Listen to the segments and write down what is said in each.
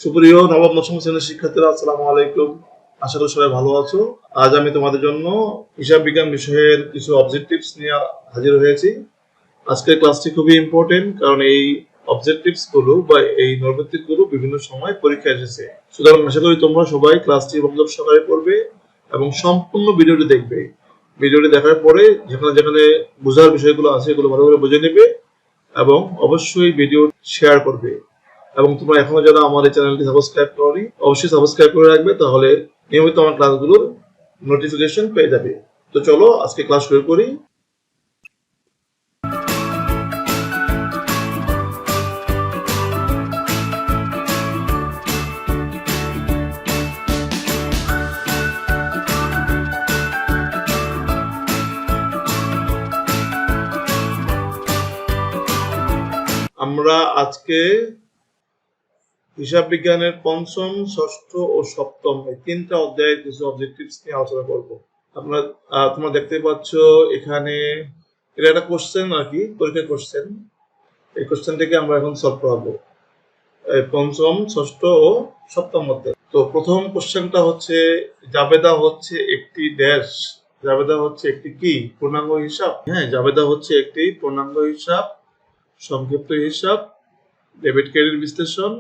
সুপ্রিয় নবম দশম শ্রেণীর শিক্ষার্থীরা, আসসালামু আলাইকুম। আশা করি সবাই ভালো আছো। আজ আমি তোমাদের জন্য হিসাব বিজ্ঞান বিষয়ের কিছু অবজেক্টিভস নিয়ে হাজির হয়েছি। আজকের ক্লাসটি খুবই ইম্পর্টেন্ট, কারণ এই অবজেক্টিভস গুলো বা এই নৈর্ব্যক্তিক গুলো বিভিন্ন সময় পরীক্ষা এসেছে। সুতরাং আশা করি তোমরা সবাই ক্লাসটি মনোযোগ সহকারে পড়বে এবং সম্পূর্ণ ভিডিওটি দেখবে। ভিডিওটি দেখার পরে যেখানে যেখানে বোঝার বিষয়গুলো আছে এগুলো ভালো করে বুঝে নেবে এবং অবশ্যই ভিডিও শেয়ার করবে। এবং তোমরা এখনো যারা আমার এই চ্যানেলটি সাবস্ক্রাইব করনি, অবশ্যই সাবস্ক্রাইব করে রাখবে, তাহলে নিয়মিত আমার ক্লাসগুলোর নোটিফিকেশন পেয়ে যাবে। তো চলো আজকে ক্লাস শুরু করি। আমরা আজকে হিসাব বিজ্ঞানের পঞ্চম, ষষ্ঠ ও সপ্তম এই তিনটা অধ্যায়ের কিছু অবজেক্টিভস নিয়ে আলোচনা করব। তোমরা দেখতে পাচ্ছ এখানে এটা একটা কোশ্চেন আর কি, পরীক্ষার কোশ্চেন। এই কোশ্চেনটাকে আমরা এখন সলভ করবো পঞ্চম, ষষ্ঠ ও সপ্তম অধ্যায়। তো প্রথম কোশ্চেনটা হচ্ছে, জাবেদা হচ্ছে একটি ড্যাশ। জাবেদা হচ্ছে একটি কি? পূর্ণাঙ্গ হিসাব। হ্যাঁ, জাবেদা হচ্ছে একটি পূর্ণাঙ্গ হিসাব, সংক্ষিপ্ত হিসাব, ডেবিট ক্রেডিট বিশ্লেষণ,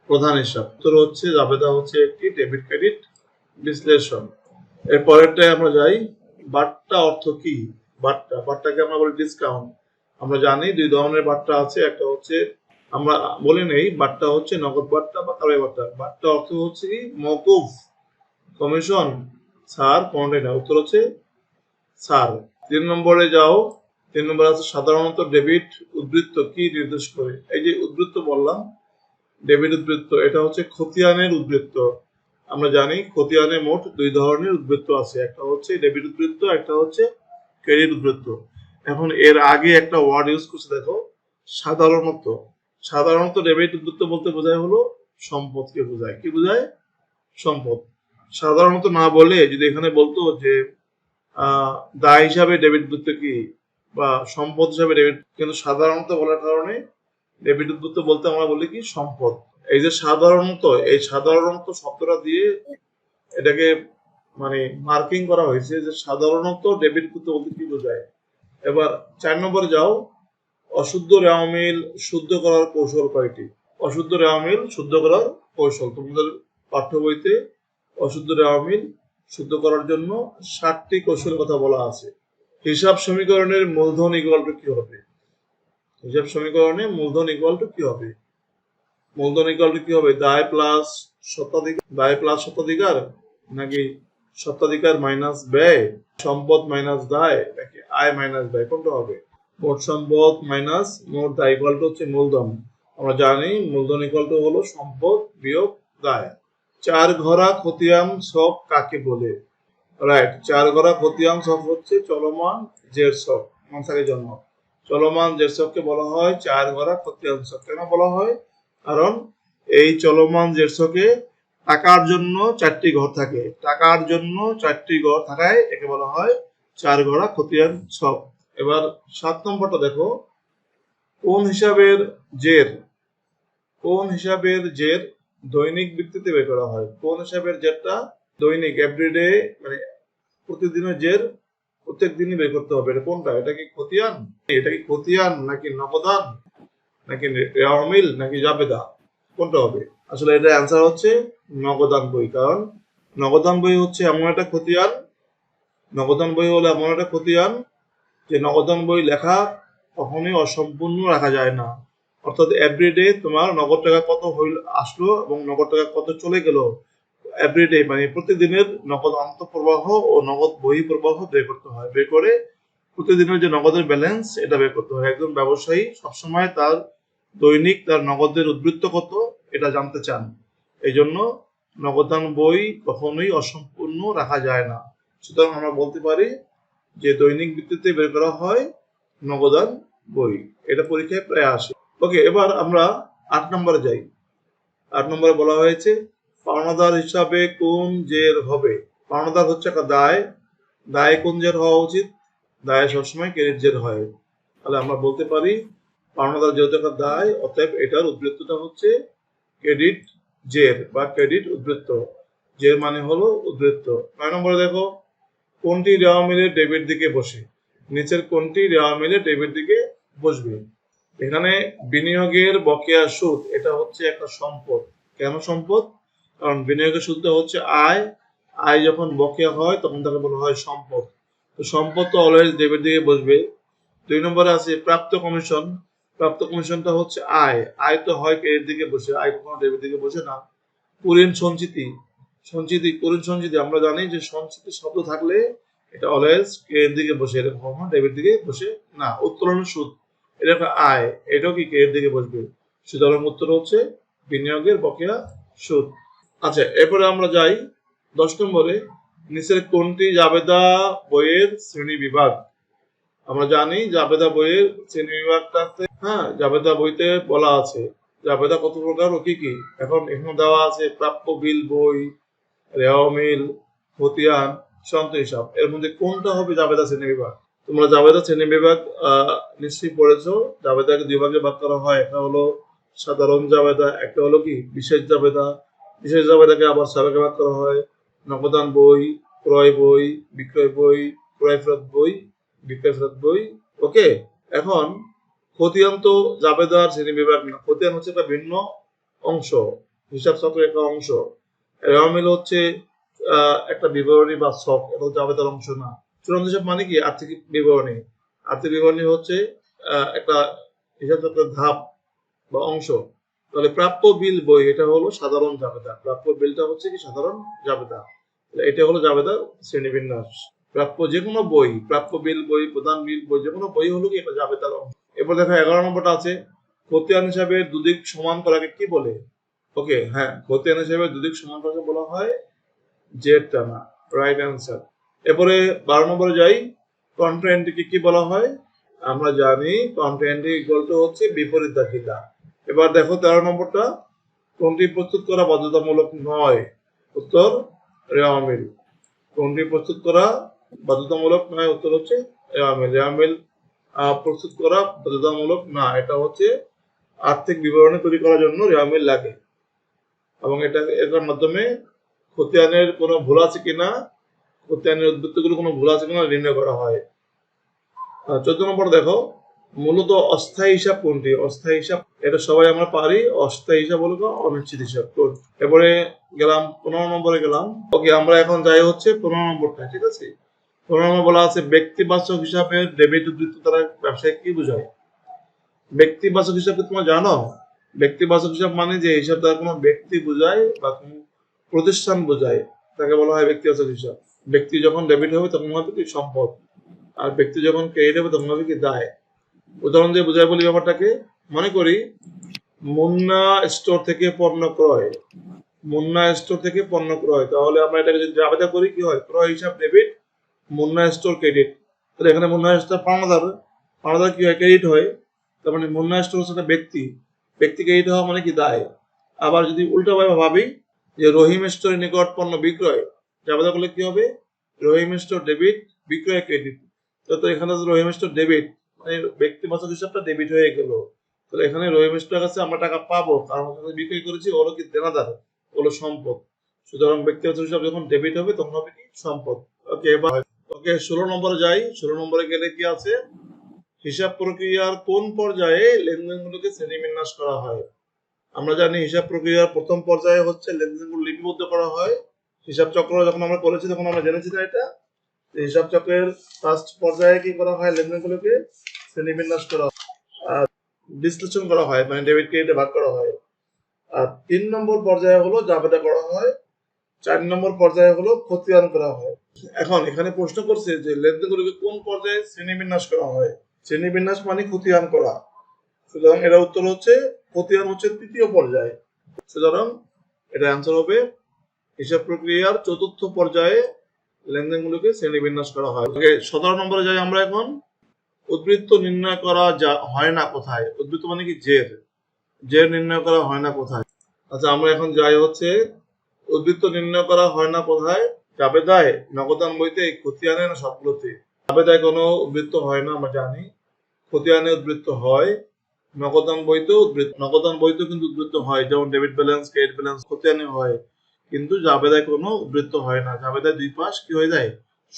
প্রধান হিসাব। উত্তর হচ্ছে জাবেদা হচ্ছে একটি ডেবিট ক্রেডিট বিশ্লেষণ। এর পরেরটায় আমরা যাই। বাট্টা অর্থ কি? বাট্টাকে আমরা বলি ডিসকাউন্ট। আমরা জানি দুই ধরনের বাট্টা আছে। একটা হচ্ছে, আমরা বলে নেই, বাট্টা হচ্ছে নগদ বাট্টা বা কারবাই বাট্টা। বাট্টা অর্থ হচ্ছে কি? মওকুফ, কমিশন, ছাড়, কোনটাই না। উত্তর হচ্ছে ছাড়। 3 নম্বরে যাও। 3 নম্বরে আছে সাধারণত ডেবিট উদ্বৃত্ত কি নির্দেশ করে? এই যে উদ্বৃত্ত বললাম, ডেবিট উদ্বৃত্ত, এটা হচ্ছে খতিয়ানের উদ্বৃত্ত। আমরা জানি খতিয়ানে মোট দুই ধরনের উদ্বৃত্ত আছে, একটা হচ্ছে ডেবিট উদ্বৃত্ত, একটা হচ্ছে ক্রেডিট উদ্বৃত্ত। এখন এর আগে একটা ওয়ার্ড ইউজ করছে, দেখো, সাধারণত। সাধারণত ডেবিট উদ্বৃত্ত বলতে বোঝায় হলো সম্পদকে বোঝায়। কি বোঝায়? সম্পদ। সাধারণত না বলে যদি এখানে বলতো যে দায় হিসাবে ডেবিট উদ্বৃত্ত কি বা সম্পদ হিসাবে ডেবিট, কিন্তু সাধারণত বলার কারণে ডেবিট উদ্বৃত্ত বলতে আমরা বলি কি? সম্পদ। এই যে সাধারণত, এই সাধারণত শব্দটা দিয়ে এটাকে মানে মার্কিং করা হয়েছে যে সাধারণত ডেবিট উদ্বৃত্ত বলতে কি বোঝায়। এবার 4 নম্বরে যাও। অশুদ্ধ রেওয়া মিল শুদ্ধ করার কৌশল কয়টি? অশুদ্ধ রেওয়া মিল শুদ্ধ করার কৌশল, তোমাদের পাঠ্য বইতে অশুদ্ধ রেওয়া মিল শুদ্ধ করার জন্য 7টি কৌশলের কথা বলা আছে। হিসাব সমীকরণের মূলধন ইকুয়াল টু কি হবে? হিসাব সমীকরণে মূলধন ইকুয়াল টু কি হবে? মূলধন ইকুয়াল টু কি হবে? দায় প্লাস স্বত্বাধিকার, নাকি স্বত্বাধিকার মাইনাস ব্যয়, সম্পদ মাইনাস দায়, নাকি আয় মাইনাস ব্যয়? কোনটা হবে? মোট সম্পদ মাইনাস মোট দায় ইকুয়াল টু হচ্ছে মূলধন। আমরা জানি মূলধন ইকুয়াল টু হলো সম্পদ বিয়োগ দায়। 4 ঘোড়া খতিয়ান ছক কাকে বলে? রাইট, 4 ঘোড়া খতিয়ান ছক হচ্ছে চলমান জের ছক। মানসাকের জন্য চলমান জের ছককে বলা হয় 4 ঘোড়া খতিয়ান ছক। কেন বলা হয়? কারণ এই চলমান জের ছকে টাকার জন্য 4টি ঘর থাকে। টাকার জন্য 4টি ঘর থাকায় একে বলা হয় 4 ঘোড়া খতিয়ান ছক। এবার 7 নম্বরটা দেখো। কোন হিসাবের জের দৈনিক ভিত্তিতে বের করা হয়? কোন হিসাবের জেরটা দৈনিক, এভরিডে, মানে প্রতিদিনের জের প্রত্যেক দিনই বের করতে হবে? এটা কোনটা? এটা কি খতিয়ান নাকি নগদান নাকি রেওয়া মিল নাকি জাবেদা? কোনটা হবে? আসলে এটা অ্যান্সার হচ্ছে নগদান বই। কারণ নগদান বই হচ্ছে এমন একটা খতিয়ান, নগদান বই হলো এমন একটা খতিয়ান যে নগদান বই লেখা কখনোই অসম্পূর্ণ রাখা যায় না। অর্থাৎ এভরিডে তোমার নগদ টাকা কত আসলো এবং নগদ টাকা কত চলে গেল, এভরিডে মানে প্রতিদিনের নগদ অন্তঃপ্রবাহ ও নগদ বহিঃপ্রবাহ বের করতে হয়। বের করে প্রতিদিনের যে নগদের ব্যালেন্স এটা বের করতে হয়। একজন ব্যবসায়ী সবসময় তার দৈনিক তার নগদের উদ্বৃত্ত কত এটা জানতে চান। এই জন্য নগদান বই কখনোই অসম্পূর্ণ রাখা যায় না। সুতরাং আমরা বলতে পারি যে দৈনিক ভিত্তিতে বের করা হয় নগদান বই। এটা পরীক্ষায় প্রায় আসে। ওকে, এবার আমরা 8 নম্বরে যাই। 8 নম্বরে বলা হয়েছে পাওনাদার হিসাবে কোন জের হবে? পাওনাদার হচ্ছে একটা দায়। দায় কোন জের হওয়া উচিত? দায় সবসময় ক্রেডিট জের হয়। তাহলে আমরা বলতে পারি পাওনাদার যেহেতু একটা দায়, অতএব এটার উদ্বৃত্তটা হচ্ছে ক্রেডিট জের বা ক্রেডিট উদ্বৃত্ত। জের মানে হলো উদ্বৃত্ত। 9 নম্বরে দেখো কোনটি রেওয়া মিলে ডেবিট দিকে বসে? নিচের কোনটি রেওয়া মিলে ডেবিট দিকে বসবে? এখানে বিনিয়োগের বকেয়া সুদ এটা হচ্ছে একটা সম্পদ। কেন সম্পদ? কারণ বিনিয়োগের সুদটা হচ্ছে আয়, আয় যখন বকেয়া হয় তখন তাকে বলা হয় সম্পদ। তো সম্পদ তো অলওয়েজ ডেবিট দিকে বসবে। 2 নম্বরে আছে প্রাপ্ত কমিশন। প্রাপ্ত কমিশনটা হচ্ছে আয়, আয় তো হয় ক্রেডিট দিকে বসে, আয় কখনো ডেবিট দিকে বসে না। কুঋণ সঞ্চিতি, কুঋণ সঞ্চিতি আমরা জানি যে সঞ্চিতি শব্দ থাকলে এটা অলওয়েজ ক্রেডিট দিকে বসে, এটা কখনো ডেবিট দিকে বসে না। উত্তোলনের সুদ এটা একটা আয়, এটাও কি ক্রেডিট দিকে বসবে। সুতরাং উত্তর হচ্ছে বিনিয়োগের বকেয়া সুদ। আচ্ছা, এরপরে আমরা যাই 10 নম্বরে, নিচের কোনটি জাবেদা বইয়ের শ্রেণী বিভাগ? আমরা জানি জাবেদা বইয়ের শ্রেণী বিভাগটাতে, হ্যাঁ, জাবেদা বইতে বলা আছে জাবেদা কত প্রকার ও কি কি। এখন এখানে দেওয়া আছে প্রাপ্য বিল বই, রেওয়া মিল, খতিয়ান, সঞ্চয় হিসাব। এর মধ্যে কোনটা হবে জাবেদা শ্রেণী বিভাগ? তোমরা জাবেদা শ্রেণী বিভাগ নিশ্চয়ই পড়েছো। জাবেদাকে দুই ভাগে ভাগ করা হয়, একটা হলো সাধারণ জাবেদা, একটা হলো কি বিশেষ জাবেদা। বিশেষ জাবেদাকে আবার ছয় ভাগে ভাগ করা হয়: নগদান বই, ক্রয় বই, বিক্রয় বই, ক্রয় ফেরত বই, বিক্রয় ফেরত বই। ওকে, এখন খতিয়ান তো জাবেদার শ্রেণী বিভাগ না, খতিয়ান হচ্ছে একটা ভিন্ন অংশ, হিসাব চক্রের একটা অংশ। রেওয়া মিল হচ্ছে একটা বিবরণী বা ছক, এটা জাবেদার অংশ না। চূড়ান্ত হিসাব মানে কি আর্থিক বিবরণী। আর্থিক বিবরণী হচ্ছে একটা হিসাব চক্রের ধাপ বা অংশ। তাহলে প্রাপ্য বিল বই এটা হলো সাধারণ জাবেদা, প্রাপ্য বিলটা হচ্ছে কি সাধারণ জাবেদা। এটা হলো জাবেদার শ্রেণীবিন্যাস। প্রাপ্য যে কোনো বই, প্রাপ্য বিল বই, প্রধান বিল বই, যে কোনো বই হলো কি এটা জাবেদার অংশ। এরপর দেখো 11 নম্বরটা আছে খতিয়ান হিসাবে দুদিক সমান করাকে কি বলে? ওকে, হ্যাঁ, খতিয়ান হিসাবে দুদিক সমান করাকে বলা হয় জেড টানা, রাইট অ্যান্সার। এরপরে 12 নম্বরে যাই, কন্ট্রাএন্ট্রিকে কি বলা হয়? আমরা জানি কন্ট্রাএন্ট্রি ইকুয়াল টু হচ্ছে বিপরীত দাখিলা। এবার দেখো 13 নম্বরটা, কোনটি প্রস্তুত করা বাধ্যতামূলক নয়? উত্তর রেওয়া মিল। কোনটি প্রস্তুত করা বাধ্যতামূলক নয়? উত্তর হচ্ছে রেওয়া মিল। রেওয়া মিল প্রস্তুত করা বাধ্যতামূলক না, এটা হচ্ছে আর্থিক বিবরণী তৈরি করার জন্য রেওয়া মিল লাগে, এবং এটার মাধ্যমে খতিয়ানের কোনো ভুল আছে কিনা, খতিয়ানের উদ্বৃত্তগুলো কোনো ভুল আছে কিনা নির্ণয় করা হয়। 14 নম্বর দেখো, মূলত অস্থায়ী হিসাব কোনটি? অস্থায়ী হিসাব এটা সবাই আমরা পারি, অস্থায়ী হিসাব হলো অনিশ্চিত হিসাব। এরপরে গেলাম 15 নম্বরে গেলাম। ওকে, আমরা এখন যাই হচ্ছে 15 নম্বরটা, ঠিক আছে। 15 নম্বর বলা আছে ব্যক্তিবাচক হিসাবে ডেবিট উদ্বৃত্ত দ্বারা ব্যবসায় কি বোঝায়? ব্যক্তিবাচক হিসাবে তোমরা জানো, ব্যক্তিবাচক হিসাব মানে যে হিসাব দ্বারা কোনো ব্যক্তি বোঝায় বা কোনো প্রতিষ্ঠান বোঝায় তাকে বলা হয় ব্যক্তিবাচক হিসাব। ব্যক্তি যখন ডেবিট হবে তখন হবে কি সম্পদ, আর ব্যক্তি যখন ক্রেডিট হবে তখন হবে কি দায়। উদাহরণ দিয়ে বোঝায় বলি ব্যাপারটাকে, মনে করি মুন্না স্টোর থেকে পণ্য ক্রয়, মুন্না স্টোর থেকে পণ্য ক্রয়, তাহলে আমরা এটাকে যদি জাবেদা করি কি হয়? ক্রয় হিসাব ডেবিট, মুন্না স্টোর ক্রেডিট। তাহলে এখানে মুন্না স্টোর পাওনাদার, পাওনাদার কি হয়? ক্রেডিট হয়। তার মানে মুন্না স্টোর হচ্ছে একটা ব্যক্তি, ব্যক্তি ক্রেডিট হওয়া মানে কি দায়। আবার যদি উল্টা ভাবি যে রহিম স্টোরের নিকট পণ্য বিক্রয়, জাবেদা করলে কি হবে? রহিম স্টোর ডেবিট, বিক্রয় ক্রেডিট। তো এখানে রহিম স্টোর ডেবিট মানে ব্যক্তিবাচক হিসাবটা ডেবিট হয়ে গেল। তাহলে এখানে রহিম স্টোরের কাছে আমরা টাকা পাবো, কারণ আমরা বিক্রয় করেছি, ওগুলো কি দেনাদার, ওগুলো সম্পদ। সুতরাং ব্যক্তিবাচক হিসাব যখন ডেবিট হবে তখন হবে কি সম্পদ। ওকে, ওকে 16 নম্বরে যাই। 16 নম্বরে গেলে কি আছে? হিসাব প্রক্রিয়ার কোন পর্যায়ে লেনদেনগুলোকে শ্রেণীবিন্যাস করা হয়? আমরা জানি হিসাব প্রক্রিয়ার প্রথম পর্যায়ে হচ্ছে লেনদেনগুলো লিপিবদ্ধ করা হয়। হিসাব চক্র যখন আমরা করেছি তখন আমরা জেনেছি না এটা, হিসাব চক্রের ফার্স্ট পর্যায়ে কি করা হয়? লেনদেনগুলোকে শ্রেণীবিন্যাস করা হয়, বিশ্লেষণ করা হয়, মানে ডেবিট ক্রেডিটে ভাগ করা হয়। আর 3 নম্বর পর্যায়ে হলো জাবেদা করা হয়। 4 নম্বর পর্যায়ে হলো খতিয়ান করা হয়। এখন এখানে প্রশ্ন করছে যে লেনদেনগুলোকে কোন পর্যায়ে শ্রেণীবিন্যাস করা হয়? শ্রেণীবিন্যাস মানে খতিয়ান করা। সুতরাং এর উত্তর হচ্ছে খতিয়ান হচ্ছে 3য় পর্যায়ে। সুতরাং এটা অ্যান্সার হবে হিসাব প্রক্রিয়ার 4র্থ পর্যায়ে লেনদেনগুলোকে শ্রেণীবিন্যাস করা হয়। 17 নম্বরে যাই আমরা এখন। উদ্বৃত্ত নির্ণয় করা হয় না কোথায়? উদ্বৃত্ত মানে কি জের, জের নির্ণয় করা হয় না কোথায়? আচ্ছা, আমরা এখন যাই হচ্ছে উদ্বৃত্ত নির্ণয় করা হয় না কোথায়? জাবেদায়, নগদান বইতে, খতিয়ানে না সবগুলোতে? জাবেদায় কোনো উদ্বৃত্ত হয় না আমরা জানি, খতিয়ানে উদ্বৃত্ত হয়, নগদান বইতেও নগদান বইতেও কিন্তু উদ্বৃত্ত হয়, যেমন ডেবিট ব্যালেন্স, ক্রেডিট ব্যালেন্স খতিয়ানি হয়, কিন্তু জাবেদায় কোনো উদ্বৃত্ত হয় না। জাবেদায় দুই পাশ কি হয়ে যায়,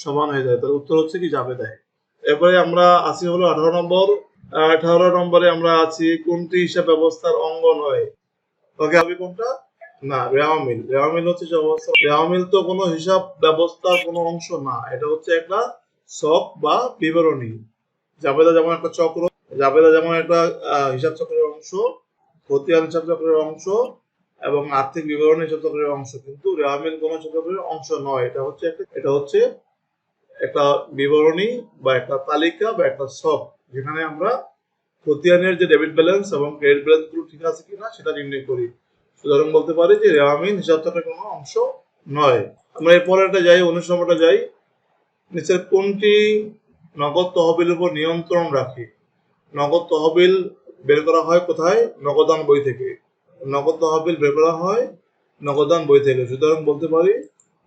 সমান হয়ে যায়। তাহলে উত্তর হচ্ছে কি জাবেদায়। এরপরে আমরা আছি হলো 18 নম্বর। 18 নম্বরে আমরা আছি কোনটি হিসাব ব্যবস্থার অঙ্গ নয়। ওকে, হবে কোনটা? না, রেওয়ামিল। রেওয়ামিল হচ্ছে যে অবস্থা, রেওয়ামিল তো কোনো হিসাব ব্যবস্থার কোনো অংশ না, এটা হচ্ছে একটা ছক বা বিবরণী। জাবেদা যেমন একটা চক্র, জাবেদা যেমন একটা হিসাব চক্রের অংশ, খতিয়ান হিসাব চক্রের অংশ এবং আর্থিক বিবরণী হিসাব চক্রের অংশ, কিন্তু রেওয়ামিল কোনো হিসাব চক্রের অংশ নয়। এটা হচ্ছে একটা বিবরণী বা একটা তালিকা বা একটা ছক, যেখানে আমরা খতিয়ানের যে ডেবিট ব্যালেন্স এবং ক্রেডিট ব্যালেন্স গুলো ঠিক আছে কিনা সেটা নির্ণয় করি। সুতরাং বলতে পারি যে রেওয়ামিল হিসাব চক্রের কোনো অংশ নয়। আমরা এর পরেরটা যাই, 19 নম্বরটা যাই। নিচের কোনটি নগদ তহবিলের উপর নিয়ন্ত্রণ রাখে? নগদ তহবিল বের করা হয় কোথায়? নগদান বই থেকে। নগদ তহবিল বের করা হয় নগদান বই থেকে। সুতরাং বলতে পারি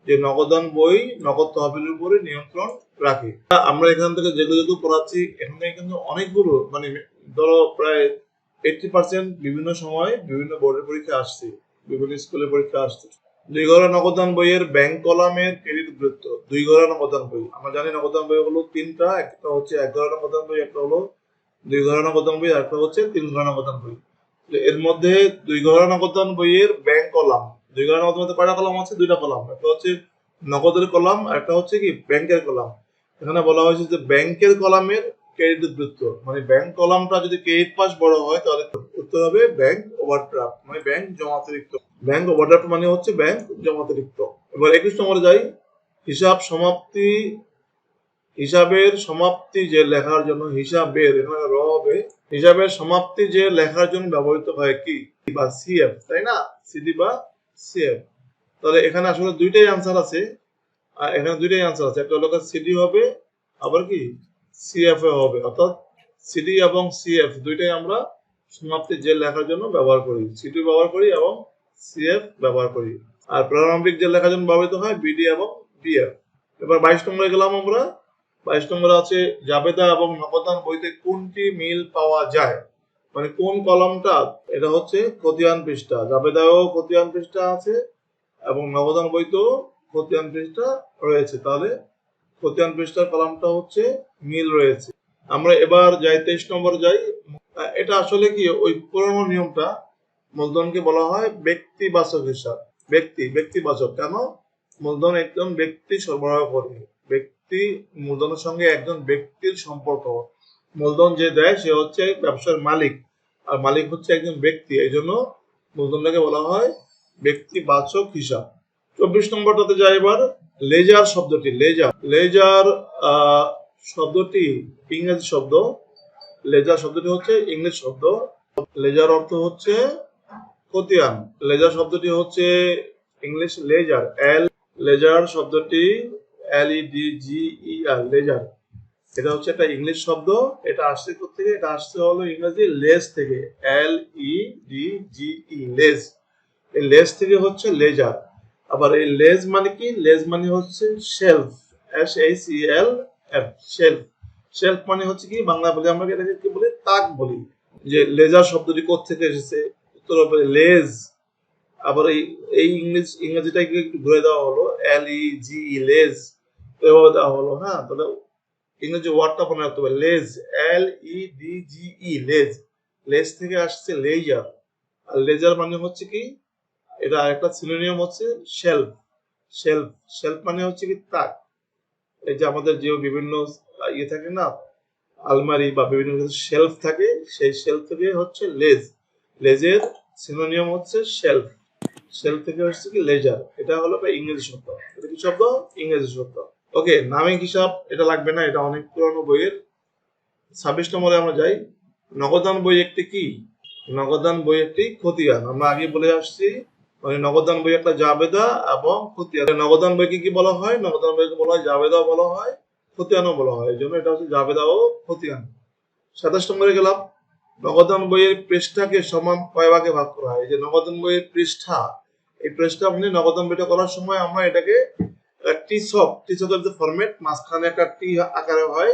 যে নগদান বই নগদ তহবিলের উপরে নিয়ন্ত্রণ রাখে। আমরা এখান থেকে যেগুলো যেগুলো পড়াচ্ছি, এখানে কিন্তু অনেকগুলো মানে ধরো প্রায় 80% বিভিন্ন সময় বিভিন্ন বোর্ডের পরীক্ষা আসছে, বিভিন্ন স্কুলের পরীক্ষা আসছে। 2 ঘরে নগদান বইয়ের ব্যাংক কলামের ক্রেডিট বৃত্ত। 2 ঘরে নগদান বই, আমরা জানি নগদান বই হলো তিনটা, একটা হচ্ছে 1 ঘরে নগদান বই, একটা হলো 2 ঘরে নগদান বই, একটা হচ্ছে 3 ঘরে নগদান বই। এর মধ্যে 2 ঘরে নগদান বইয়ের ব্যাংক কলাম, 2 ঘরে নগদান বইতে কয়টা কলাম আছে? 2টা কলাম, একটা হচ্ছে নগদের কলাম, একটা হচ্ছে কি ব্যাংকের কলাম। এখানে বলা হয়েছে যে ব্যাংকের কলামের ক্রেডিট বৃত্ত, মানে ব্যাংক কলামটা যদি ক্রেডিট পাস বড় হয় তাহলে উত্তর হবে ব্যাংক ওভারড্রাফট, মানে ব্যাংক জমাতিরিক্ত। ব্যাংক ওভারড্রাফট মানে হচ্ছে ব্যাংক জমাতিরিক্ত। এবার 21 নম্বরে যাই। হিসাব সমাপ্তি, হিসাবের সমাপ্তি যে লেখার জন্য, হিসাবের এখানে র হবে, হিসাবের সমাপ্তি যে লেখার জন্য ব্যবহৃত হয় কি বা সিএফ, তাই না? সিডি বা সিএফ। তাহলে এখানে আসলে দুইটাই আনসার আছে, আর এখানে দুইটাই আনসার আছে, একটা হলো সিডি হবে, আবার কি সিএফ এ হবে, অর্থাৎ সিডি এবং সিএফ দুইটাই আমরা সমাপ্তি যে লেখার জন্য ব্যবহার করি, সিডি ব্যবহার করি এবং সিএফ ব্যবহার করি। আর প্রারম্ভিক যে লেখার জন্য ব্যবহৃত হয় বিডি এবং ডিএফ। এবার 22 নম্বরে গেলাম আমরা। 22 নম্বরে আছে জাবেদা এবং নগদান বইতে কোনটি মিল পাওয়া যায়, মানে কোন কলমটা? এটা হচ্ছে খতিয়ান পৃষ্ঠা। জাবেদাও খতিয়ান পৃষ্ঠা আছে এবং নগদান বইতেও খতিয়ান পৃষ্ঠা রয়েছে, তাহলে খতিয়ান পৃষ্ঠার কলামটা হচ্ছে মিল রয়েছে। আমরা এবার যাই 23 নম্বরে যাই। এটা আসলে কি ওই পুরনো নিয়মটা, মূলধনকে বলা হয় ব্যক্তিবাচক হিসাব। ব্যক্তিবাচক কেন? মূলধন একজন ব্যক্তি সরবরাহ করে, ব্যক্তি মূলধনের সঙ্গে একজন ব্যক্তির সম্পর্ক। মূলধন যে দেয় সে হচ্ছে ব্যবসার মালিক, আর মালিক হচ্ছে একজন ব্যক্তি, এই জন্য মূলধনটাকে বলা হয় ব্যক্তিবাচক হিসাব। 24 নম্বরটাতে যাই এবার। লেজার শব্দটি, লেজার শব্দটি ইংরেজি শব্দ। লেজার শব্দটি হচ্ছে ইংরেজি শব্দ। লেজার অর্থ হচ্ছে খতিয়ান। লেজার শব্দটি হচ্ছে ইংলিশ লেজার, লেজার শব্দটি LEDGER, লেজার। এটা হচ্ছে একটা ইংলিশ শব্দ। এটা আসছে কোথেকে? এটা আসছে হলো ইংরেজি লেজ থেকে, LEDGE, লেজ। এই লেজ থেকে হচ্ছে লেজার। আবার এই লেজ মানে কি? লেজ মানে হচ্ছে শেলফ, SHELF, শেলফ। শেলফ মানে হচ্ছে কি, বাংলা বলি আমরা এটাকে কি বলি? তাক বলি। যে লেজার শব্দটি কোত্থেকে এসেছে? উত্তর হবে লেজ। আবার এই ইংরেজিটাকে একটু ঘুরে দেওয়া হলো, LEGE, লেজ এভাবে দেওয়া হলো। হ্যাঁ, তাহলে ইংরেজি ওয়ার্ডটা মনে রাখতে হবে, লেজ, LEDGE, লেজ। লেজ থেকে আসছে লেজার। আর লেজার মানে হচ্ছে কি, এটা একটা সিনোনিয়াম হচ্ছে শেলফ। শেলফ মানে হচ্ছে কি তাক। এই যে আমাদের যে বিভিন্ন ইয়ে থাকে না, আলমারি বা বিভিন্ন শেলফ থাকে, সেই শেলফ থেকে হচ্ছে লেজ। লেজের সিনোনিয়াম হচ্ছে শেলফ। শেলফ থেকে হচ্ছে কি লেজার। এটা হলো ইংরেজি শব্দ। এটা কি শব্দ? ইংরেজি শব্দ। ওকে, নামিক হিসাব এটা লাগবে না, এটা অনেক পুরনো বইয়ের। 26 নম্বরে আমরা যাই। নগদান বই একটি কি? নগদান বই একটি খতিয়ান। আমরা আগে বলে আসছি, মানে নগদান বই একটা জাবেদা এবং খতিয়ান। নগদান বইকে কি বলা হয়? নগদান বইকে বলা হয় জাবেদাও বলা হয়, খতিয়ানও বলা হয়, এই জন্য এটা হচ্ছে জাবেদা ও খতিয়ান। 27 নম্বরে গেলাম। নগদান বইয়ের পৃষ্ঠাকে সমান কয় ভাগে ভাগ করা হয়? এই যে নগদান বইয়ের পৃষ্ঠা, এই পৃষ্ঠা মানে নগদান বইটা করার সময় আমরা এটাকে টিছকের যে ফরম্যাট, মাঝখানে একটা টি আকারে হয়,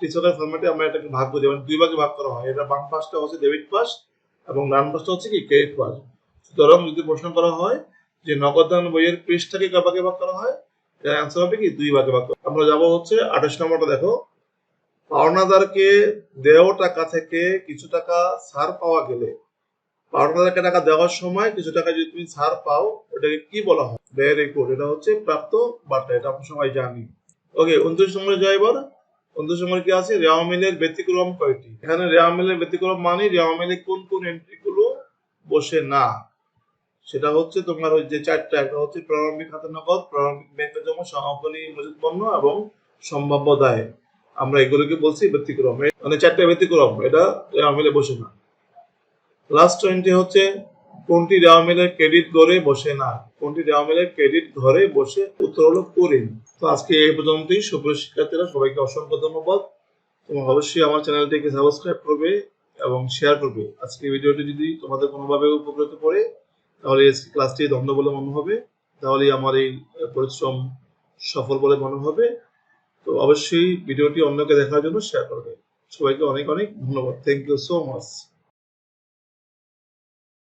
টিচকের ফরম্যাটে আমরা এটাকে ভাগ করি, মানে দুই ভাগে ভাগ করা হয়। এটা বাম পাশটা হচ্ছে ডেবিট পাস এবং ডান পাশটা হচ্ছে কি ক্রেডিট পাস। সুতরাং যদি প্রশ্ন করা হয় যে নগদান বইয়ের পৃষ্ঠাকে কয় ভাগে ভাগ করা হয়, এর অ্যান্সার হবে কি দুই ভাগে ভাগ করা। আমরা যাব হচ্ছে 28 নম্বরটা দেখো। পাওনাদারকে দেয় টাকা থেকে কিছু টাকা ছাড় পাওয়া গেলে, পাওনাদারকে টাকা দেওয়ার সময় কিছু টাকা যদি তুমি ছাড় পাও, ওটাকে কি বলা হয়? ভেরি গুড, এটা হচ্ছে প্রাপ্ত বার্তা, এটা আমরা সবাই জানি। ওকে, 29 নম্বরে যাই এবার। 29 নম্বরে কি আছে? রেওয়া মিলের ব্যতিক্রম কয়টি? এখানে রেওয়া মিলের ব্যতিক্রম মানে রেওয়া মিলে কোন কোন এন্ট্রিগুলো বসে না, সেটা হচ্ছে তোমার ওই যে চারটা, একটা হচ্ছে প্রারম্ভিক খাতে নগদ, প্রারম্ভিক ব্যাংকে জমা, সমাপনী মজুত পণ্য এবং সম্ভাব্য দায়। আমরা এগুলোকে বলছি ব্যতিক্রম, মানে চারটা ব্যতিক্রম, এটা রেওয়া মিলে বসে না। লাস্ট এন্ট্রি হচ্ছে কোনটি রেওয়া মিলের ক্রেডিট ঘরে বসে না? কোনটি রেওয়া মিলের ক্রেডিট ঘরে বসে? উত্তর হলো কোরিন। তো আজকে এই পর্যন্তই। সুপ্রিয় শিক্ষার্থীরা, সবাইকে অসংখ্য ধন্যবাদ। তোমরা অবশ্যই আমার চ্যানেলটিকে সাবস্ক্রাইব করবে এবং শেয়ার করবে। আজকে ভিডিওটি যদি তোমাদের কোনোভাবে উপকৃত করে, তাহলে আজকে ক্লাসটি দণ্ড বলে মনে হবে, তাহলেই আমার এই পরিশ্রম সফল বলে মনে হবে। তো অবশ্যই ভিডিওটি অন্যকে দেখার জন্য শেয়ার করবে। সবাইকে অনেক অনেক ধন্যবাদ। Thank you so much.